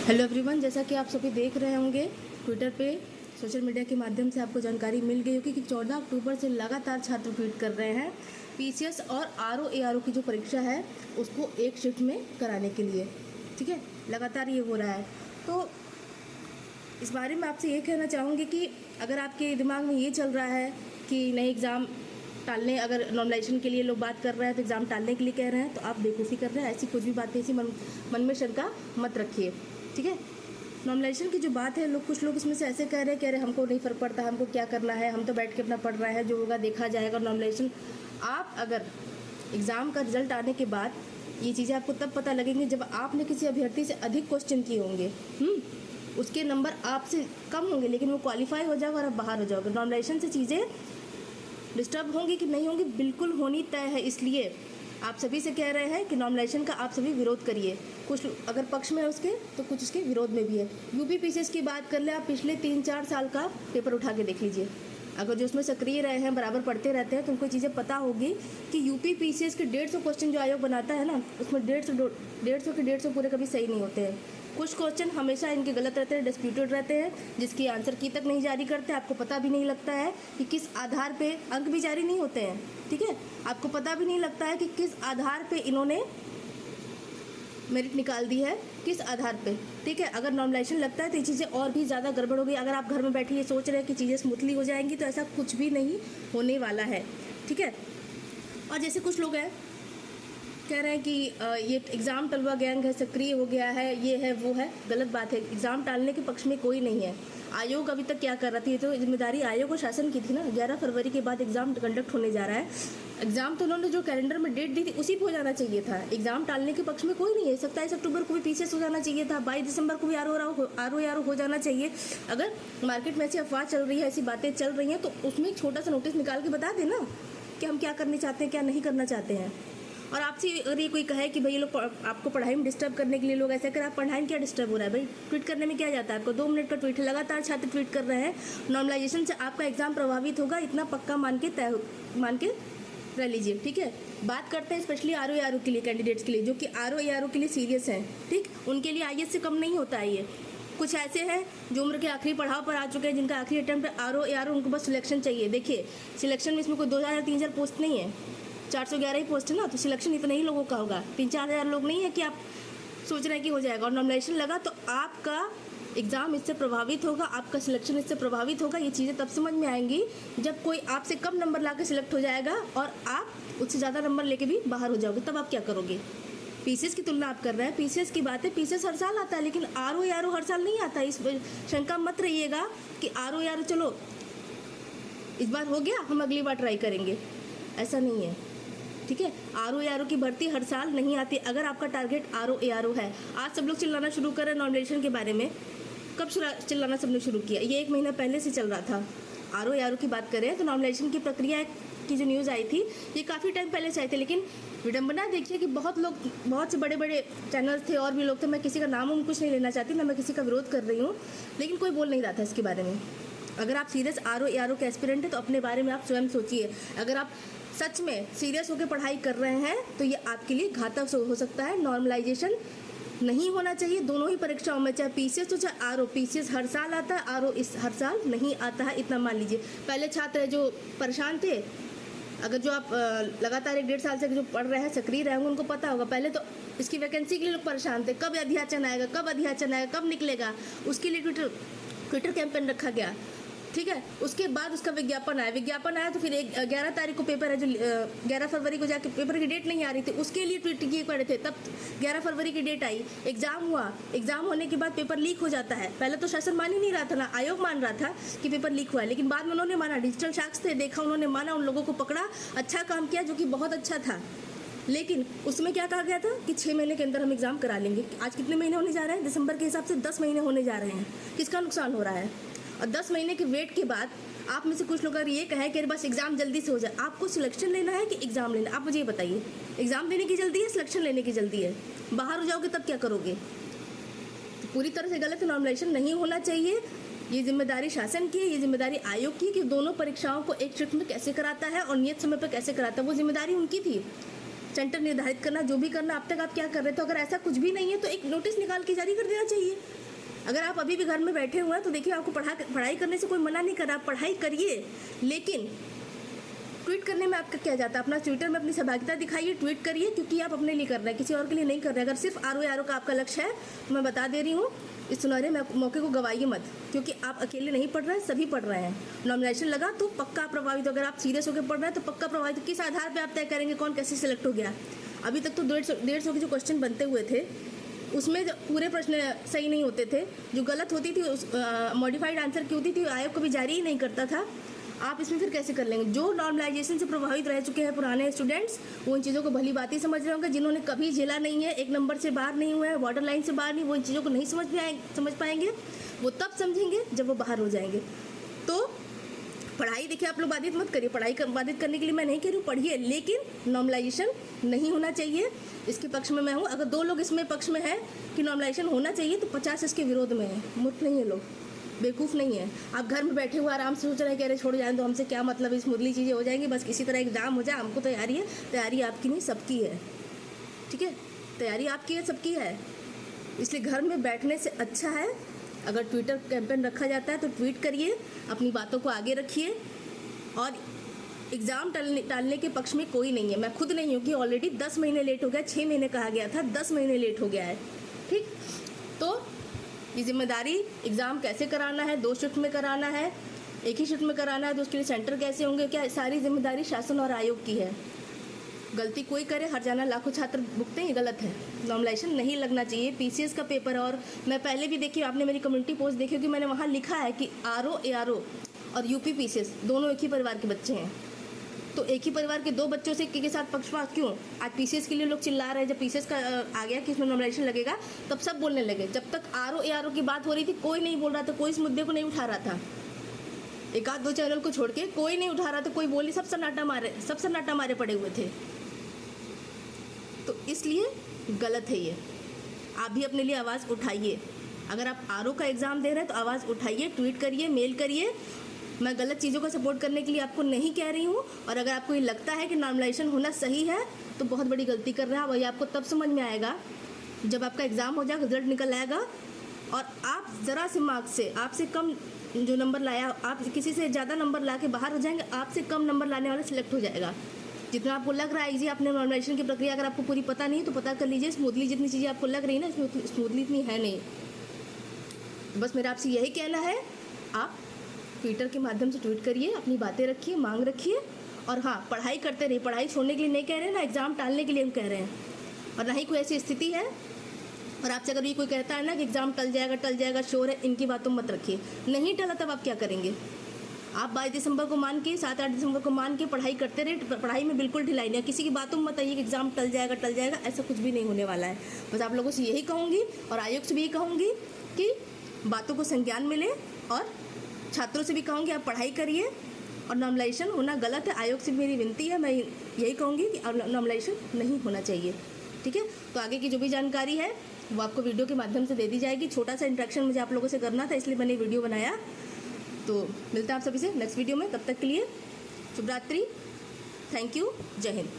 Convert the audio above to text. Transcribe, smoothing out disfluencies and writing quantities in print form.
Hello everyone, जैसा कि आप सभी देख रहे होंगे ट्विटर पे सोशल मीडिया के माध्यम से आपको जानकारी मिल गई होगी कि 14 अक्टूबर से लगातार छात्र ट्वीट कर रहे हैं पीसीएस और आरओ एआरओ की जो परीक्षा है उसको एक शिफ्ट में कराने के लिए। ठीक है, लगातार ये हो रहा है। तो इस बारे में आपसे ये कहना चाहूँगी कि अगर आपके दिमाग में ये चल रहा है कि नए एग्ज़ाम टालने, अगर नॉर्मलाइजेशन के लिए लोग बात कर रहे हैं तो एग्ज़ाम टालने के लिए कह रहे हैं, तो आप बेवकूफ़ी कर रहे हैं। ऐसी कुछ भी बातें ऐसी मन में शंका मत रखिए। ठीक है, नॉर्मलाइजेशन की जो बात है, कुछ लोग इसमें से ऐसे कह रहे हैं हमको नहीं फ़र्क पड़ता, हमको क्या करना है, हम तो बैठ के अपना पढ़ रहे हैं, जो होगा देखा जाएगा। नॉर्मलाइजेशन आप अगर एग्ज़ाम का रिजल्ट आने के बाद ये चीज़ें आपको तब पता लगेंगी जब आपने किसी अभ्यर्थी से अधिक क्वेश्चन किए होंगे। उसके नंबर आपसे कम होंगे लेकिन वो क्वालिफाई हो जाएगा और आप बाहर हो जाओगे। नॉर्मलाइजेशन से चीज़ें डिस्टर्ब होंगी कि नहीं होंगी, बिल्कुल होनी तय है। इसलिए आप सभी से कह रहे हैं कि नॉर्मलाइजेशन का आप सभी विरोध करिए। कुछ अगर पक्ष में है उसके तो कुछ उसके विरोध में भी है। यूपी पीसीएस की बात कर ले, आप पिछले 3-4 साल का पेपर उठा के देख लीजिए। अगर जो उसमें सक्रिय रहे हैं, बराबर पढ़ते रहते हैं, तो उनको चीज़ें पता होगी कि यूपी पीसीएस के 150 क्वेश्चन जो आयोग बनाता है ना, उसमें 150 पूरे कभी सही नहीं होते हैं। कुछ क्वेश्चन हमेशा इनके गलत रहते हैं, डिस्प्यूटेड रहते हैं, जिसकी आंसर की तक नहीं जारी करते। आपको पता भी नहीं लगता है कि किस आधार पे, अंक भी जारी नहीं होते हैं। ठीक है, आपको पता भी नहीं लगता है कि किस आधार पे इन्होंने मेरिट निकाल दी है, किस आधार पे। ठीक है, अगर नॉर्मलाइजेशन लगता है तो ये चीज़ें और भी ज़्यादा गड़बड़ होगी। अगर आप घर में बैठे ये सोच रहे हैं कि चीज़ें स्मूथली हो जाएंगी, तो ऐसा कुछ भी नहीं होने वाला है। ठीक है, और जैसे कुछ लोग हैं कह रहे हैं कि ये एग्ज़ाम टलवा गैंग है, सक्रिय हो गया है, ये है वो है, गलत बात है। एग्ज़ाम टालने के पक्ष में कोई नहीं है। आयोग अभी तक क्या कर रहा था, ये तो जिम्मेदारी आयोग और शासन की थी ना। 11 फरवरी के बाद एग्ज़ाम कंडक्ट होने जा रहा है। एग्ज़ाम तो उन्होंने जो कैलेंडर में डेट दी थी उसी पे हो जाना चाहिए था। एग्ज़ाम टालने के पक्ष में कोई नहीं है। 27 अक्टूबर को भी पीसीएस हो जाना चाहिए था, 22 दिसंबर को भी आरओ हो जाना चाहिए। अगर मार्केट में ऐसी अफवाह चल रही है, ऐसी बातें चल रही हैं, तो उसमें एक छोटा सा नोटिस निकाल के बता देना कि हम क्या करना चाहते हैं, क्या नहीं करना चाहते हैं। और आपसे अगर ये कोई कहे कि भाई ये लोग आपको पढ़ाई में डिस्टर्ब करने के लिए लोग ऐसा करें, आप पढ़ाई में क्या डिस्टर्ब हो रहा है भाई? ट्वीट करने में क्या जाता है आपको? 2 मिनट का ट्वीट है, लगातार छात्र ट्वीट कर रहे हैं। नॉर्मलाइजेशन से आपका एग्जाम प्रभावित होगा, इतना पक्का मान के रह लीजिए। ठीक है, बात करते हैं स्पेशली आरओ के लिए, कैंडिडेट्स के लिए जो कि आरओ के लिए सीरियस हैं। ठीक, उनके लिए आईएएस से कम नहीं होता है ये। कुछ ऐसे हैं जो उम्र के आखिरी पड़ाव पर आ चुके हैं, जिनका आखिरी अटेम्प्ट है आरओ, उनको बस सिलेक्शन चाहिए। देखिए, सिलेक्शन में इसमें कोई 2000-3000 पोस्ट नहीं है, 411 ही पोस्ट है ना, तो सिलेक्शन इतने ही लोगों का होगा। 3-4 हज़ार लोग नहीं है कि आप सोच रहे हैं कि हो जाएगा। और नॉर्मलाइजेशन लगा तो आपका एग्ज़ाम इससे प्रभावित होगा, आपका सिलेक्शन इससे प्रभावित होगा। ये चीज़ें तब समझ में आएंगी जब कोई आपसे कम नंबर ला के सिलेक्ट हो जाएगा और आप उससे ज़्यादा नंबर लेके भी बाहर हो जाओगे। तब आप क्या करोगे? पीसीएस की तुलना आप कर रहे हैं, पीसीएस की बात है, पीसीएस हर साल आता है, लेकिन आरओ हर साल नहीं आता। इस शंका मत रहिएगा कि आरओ चलो इस बार हो गया, हम अगली बार ट्राई करेंगे, ऐसा नहीं है। ठीक है, आरओ की भर्ती हर साल नहीं आती। अगर आपका टारगेट आरओ है, आज सब लोग चिल्लाना शुरू करें नॉर्मलाइजेशन के बारे में। कब चिल्लाना सबने शुरू किया? ये 1 महीना पहले से चल रहा था। आरओ की बात करें तो नॉर्मलाइजेशन की प्रक्रिया की जो न्यूज़ आई थी ये काफ़ी टाइम पहले से आई थी, लेकिन विडम्बना देखिए कि बहुत से बड़े बड़े चैनल्स थे और भी लोग थे। मैं किसी का नाम कुछ नहीं लेना चाहती, ना मैं किसी का विरोध कर रही हूँ, लेकिन कोई बोल नहीं रहा था इसके बारे में। अगर आप सीरियस आरओ के एस्पिरेंट हैं तो अपने बारे में आप स्वयं सोचिए। अगर आप सच में सीरियस होकर पढ़ाई कर रहे हैं तो ये आपके लिए घातक हो सकता है। नॉर्मलाइजेशन नहीं होना चाहिए दोनों ही परीक्षाओं में, चाहे पीसीएस हो चाहे आरओ। पीसीएस हर साल आता है, आरओ हर साल नहीं आता है, इतना मान लीजिए। पहले छात्र जो परेशान थे, अगर जो आप लगातार 1-1.5 साल से जो पढ़ रहे हैं, सक्रिय रहे होंगे, उनको पता होगा। पहले तो इसकी वैकेंसी के लिए लोग परेशान थे, कब अध्याचन आएगा, कब निकलेगा, उसके लिए ट्विटर कैंपेन रखा गया। ठीक है, उसके बाद उसका विज्ञापन आया तो फिर 11 तारीख को पेपर है, जो 11 फरवरी को जाके पेपर की डेट नहीं आ रही थी, उसके लिए ट्वीट किए पड़े थे। तब 11 फरवरी की डेट आई, एग्ज़ाम हुआ, एग्ज़ाम होने के बाद पेपर लीक हो जाता है। पहले तो शासन मान ही नहीं रहा था ना, आयोग मान रहा था कि पेपर लीक हुआ है, लेकिन बाद में उन्होंने माना। डिजिटल साक्ष्य थे, देखा, उन्होंने माना, उन लोगों को पकड़ा, अच्छा काम किया, जो कि बहुत अच्छा था। लेकिन उसमें क्या कहा गया था कि 6 महीने के अंदर हम एग्ज़ाम करा लेंगे। आज कितने महीने होने जा रहे हैं? दिसंबर के हिसाब से 10 महीने होने जा रहे हैं। किसका नुकसान हो रहा है? और 10 महीने के वेट के बाद आप में से कुछ लोग अगर ये कहे कि बस एग्ज़ाम जल्दी से हो जाए। आपको सिलेक्शन लेना है कि एग्ज़ाम लेना? आप मुझे ये बताइए, एग्ज़ाम देने की जल्दी है, सिलेक्शन लेने की जल्दी है? बाहर हो जाओगे तब क्या करोगे? तो पूरी तरह से गलत नॉर्मलाइजेशन नहीं होना चाहिए। ये जिम्मेदारी शासन की है, ये जिम्मेदारी आयोग की, कि दोनों परीक्षाओं को एक शिफ्ट में कैसे कराता है और नियत समय पर कैसे कराता है, वो जिम्मेदारी उनकी थी। सेंटर निर्धारित करना, जो भी करना अब तक आप क्या कर रहे थे। तो अगर ऐसा कुछ भी नहीं है तो एक नोटिस निकाल के जारी कर देना चाहिए। अगर आप अभी भी घर में बैठे हुए हैं तो देखिए, आपको पढ़ाई करने से कोई मना नहीं कर रहा, आप पढ़ाई करिए, लेकिन ट्वीट करने में आपका क्या जाता है। अपना ट्विटर में अपनी सहभागिता दिखाइए, ट्वीट करिए, क्योंकि आप अपने लिए कर रहे हैं, किसी और के लिए नहीं कर रहे हैं। अगर सिर्फ आरओ का आपका लक्ष्य है तो मैं बता दे रही हूँ, इस सुनहरे मौके को गवाइए मत, क्योंकि आप अकेले नहीं पढ़ रहे हैं, सभी पढ़ रहे हैं। नॉमिनेशन लगा तो पक्का प्रभावित, अगर आप सीरियस होकर पढ़ रहे हैं तो पक्का प्रभावित। किस आधार पर आप तय करेंगे कौन कैसे सिलेक्ट हो गया। अभी तक तो 150 के जो क्वेश्चन बनते हुए थे उसमें पूरे प्रश्न सही नहीं होते थे, जो गलत होती थी उस मॉडिफाइड आंसर की होती थी, आयोग कभी जारी ही नहीं करता था। आप इसमें फिर कैसे कर लेंगे। जो नॉर्मलाइजेशन से प्रभावित रह चुके हैं पुराने स्टूडेंट्स, वो इन चीज़ों को भली बात ही समझ रहे होंगे। जिन्होंने कभी झेला नहीं है, 1 नंबर से बाहर नहीं हुए हैं, बॉर्डर लाइन से बाहर नहीं, वो इन चीज़ों को नहीं समझ पाएंगे। वो तब समझेंगे जब वो बाहर हो जाएंगे। तो पढ़ाई देखिए, आप लोग बाधित मत करिए, पढ़ाई बाधित करने के लिए मैं नहीं कह रही हूँ, पढ़िए, लेकिन नॉर्मलाइजेशन नहीं होना चाहिए। इसके पक्ष में मैं हूँ। अगर 2 लोग इसमें पक्ष में है कि नॉर्मलाइजेशन होना चाहिए तो 50 इसके विरोध में है। मूर्ख नहीं है लोग, बेवकूफ़ नहीं है। आप घर में बैठे हुए आराम से सोच रहे हैं, कह रहे छोड़ जाए तो हमसे क्या मतलब, स्मूथली चीज़ें हो जाएंगी, बस किसी तरह एग्जाम हो जाए, हमको तैयारी है। तैयारी आपकी नहीं, सबकी है, ठीक है। तैयारी आपकी है, सबकी है। इसलिए घर में बैठने से अच्छा है अगर ट्विटर कैंपेन रखा जाता है तो ट्वीट करिए, अपनी बातों को आगे रखिए। और एग्ज़ाम टालने के पक्ष में कोई नहीं है। मैं खुद नहीं हूँ कि ऑलरेडी 10 महीने लेट हो गया, 6 महीने कहा गया था, 10 महीने लेट हो गया है, ठीक। तो ये जिम्मेदारी, एग्ज़ाम कैसे कराना है, 2 शिफ्ट में कराना है, एक ही शिफ्ट में कराना है, तो उसके लिए सेंटर कैसे होंगे, क्या, सारी जिम्मेदारी शासन और आयोग की है। गलती कोई करे, हर जाना लाखों छात्र भुगते हैं, ये गलत है। नॉर्मलाइजेशन नहीं लगना चाहिए। पीसीएस का पेपर, और मैं पहले भी देखिए, आपने मेरी कम्युनिटी पोस्ट देखी होगी, मैंने वहाँ लिखा है कि आरओ एआरओ और यूपी पीसीएस दोनों एक ही परिवार के बच्चे हैं। तो एक ही परिवार के 2 बच्चों से के साथ पक्षपात क्यों। आज पीसीएस के लिए लोग चिल्ला रहे हैं, जब पीसीएस का आ गया कि इसमें नॉर्मलाइजेशन लगेगा तब सब बोलने लगे। जब तक आरओ एआरओ की बात हो रही थी कोई नहीं बोल रहा था, कोई इस मुद्दे को नहीं उठा रहा था। 1-2 चैनल को छोड़ के कोई नहीं उठा रहा था, कोई बोली, सब सन्नाटा मारे पड़े हुए थे। तो इसलिए गलत है ये। आप भी अपने लिए आवाज़ उठाइए। अगर आप आरओ का एग्ज़ाम दे रहे हैं तो आवाज़ उठाइए, ट्वीट करिए, मेल करिए। मैं गलत चीज़ों का सपोर्ट करने के लिए आपको नहीं कह रही हूँ। और अगर आपको ये लगता है कि नॉर्मलाइजेशन होना सही है तो बहुत बड़ी गलती कर रहा है। वही आपको तब समझ में आएगा जब आपका एग्ज़ाम हो जाएगा, रिजल्ट निकल आएगा और आप ज़रा से मार्क्स से, आपसे कम जो नंबर लाया, आप किसी से ज़्यादा नंबर ला के बाहर हो जाएंगे, आपसे कम नंबर लाने वाला सिलेक्ट हो जाएगा। जितना आपको लग रहा है इजी, आपने नॉर्मलाइजेशन की प्रक्रिया अगर आपको पूरी पता नहीं तो पता कर लीजिए। स्मूथली जितनी चीज़ें आपको लग रही है ना, स्मूथली इतनी है नहीं। बस मेरा आपसे यही कहना है, आप ट्विटर के माध्यम से ट्वीट करिए, अपनी बातें रखिए, मांग रखिए। और हाँ, पढ़ाई करते रहिए। पढ़ाई छोड़ने के लिए नहीं कह रहे हैं, ना एग्ज़ाम टालने के लिए हम कह रहे हैं, और ना ही कोई ऐसी स्थिति है। और आपसे अगर ये कोई कहता है ना कि एग्ज़ाम टल जाएगा, श्योर है, इनकी बातों मत रखिए। नहीं टला तब आप क्या करेंगे। आप 22 दिसंबर को मान के, 7-8 दिसंबर को मान के पढ़ाई करते रहे। पढ़ाई में बिल्कुल ढिलाई नहीं है। किसी की बातों में मत आइए कि एग्ज़ाम टल जाएगा, ऐसा कुछ भी नहीं होने वाला है। बस आप लोगों से यही कहूँगी और आयोग से भी यही कहूँगी कि बातों को संज्ञान मिले, और छात्रों से भी कहूँगी आप पढ़ाई करिए। और नॉर्मलाइजेशन होना गलत है, आयोग से मेरी विनती है, मैं यही कहूँगी कि नॉर्मलाइजेशन नहीं होना चाहिए, ठीक है। तो आगे की जो भी जानकारी है वो आपको वीडियो के माध्यम से दे दी जाएगी। छोटा सा इंटरेक्शन मुझे आप लोगों से करना था, इसलिए मैंने वीडियो बनाया। तो मिलता है आप सभी से नेक्स्ट वीडियो में, तब तक के लिए शुभ रात्रि, थैंक यू, जय हिंद।